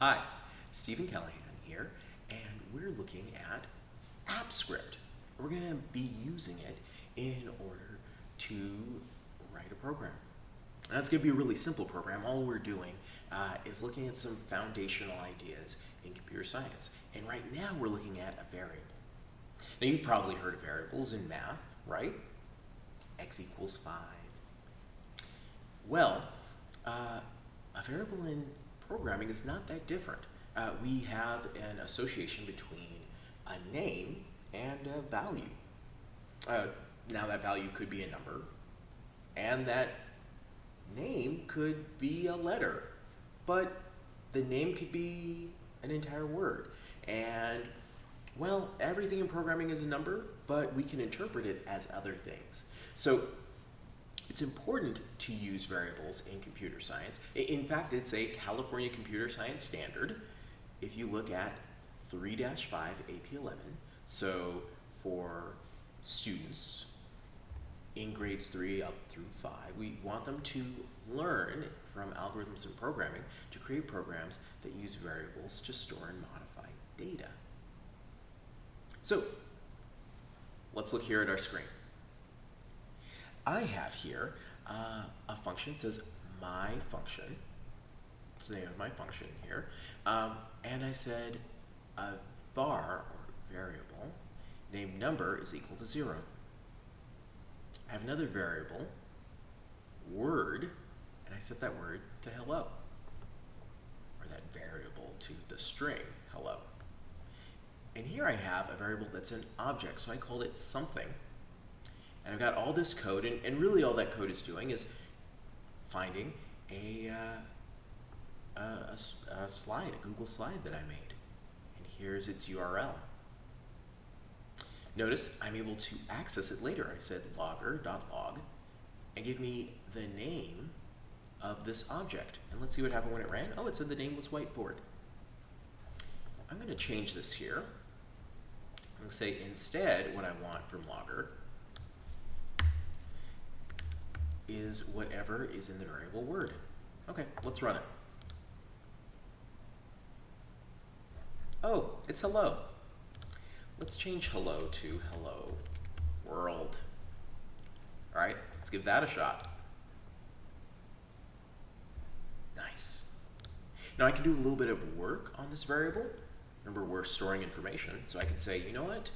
Hi, Stephen Callahan here, and we're looking at AppScript. We're going to be using it in order to write a program. And that's going to be a really simple program. All we're doing is looking at some foundational ideas in computer science. And right now we're looking at a variable. Now you've probably heard of variables in math, right? X equals 5. Well, a variable in programming is not that different. We have an association between a name and a value. Now that value could be a number, and that name could be a letter, but the name could be an entire word. And well, everything in programming is a number, but we can interpret it as other things. So it's important to use variables in computer science. In fact, it's a California computer science standard. If you look at 3-5 AP11, so for students in grades 3 up through 5, we want them to learn from algorithms and programming to create programs that use variables to store and modify data. So let's look here at our screen. I have here a function that says my function. It's the name of my function here. And I said a var, or variable, named number is equal to 0. I have another variable, word, and I set that word to hello, or that variable to the string hello. And here I have a variable that's an object, so I called it something. And I've got all this code, and really all that code is doing is finding a slide, a Google slide that I made. And here's its URL. Notice I'm able to access it later. I said logger.log and give me the name of this object. And let's see what happened when it ran. Oh, it said the name was whiteboard. I'm going to change this here. I'm going to say instead what I want from logger is whatever is in the variable word. Okay, let's run it. Oh, it's hello. Let's change hello to hello world. All right, let's give that a shot. Nice. Now I can do a little bit of work on this variable. Remember, we're storing information, so I can say, you know what?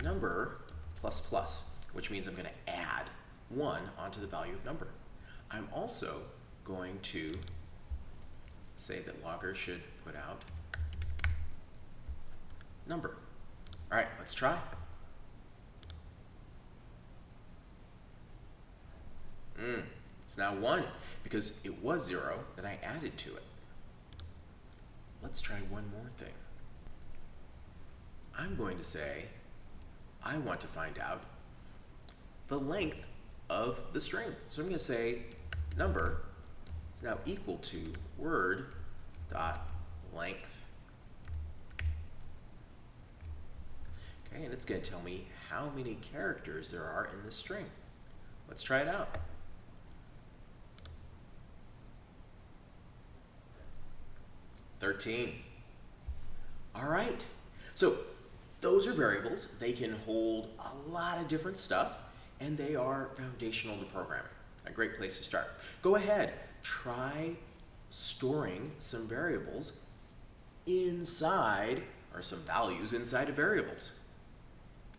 Number plus plus, which means I'm going to add 1 onto the value of number. I'm also going to say that logger should put out number. All right, let's try. It's now 1 because it was 0 that I added to it. Let's try one more thing. I'm going to say I want to find out the length of the string. So I'm going to say number is now equal to word dot length. Okay, and it's going to tell me how many characters there are in this string. Let's try it out. "13." All right, so those are variables. They can hold a lot of different stuff, and they are foundational to programming. A great place to start. Go ahead, try storing some variables inside, or some values inside of variables.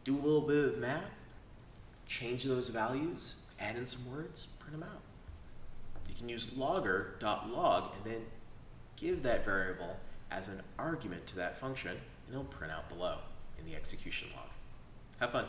Do a little bit of math, change those values, add in some words, print them out. You can use logger.log and then give that variable as an argument to that function, and it'll print out below in the execution log. Have fun.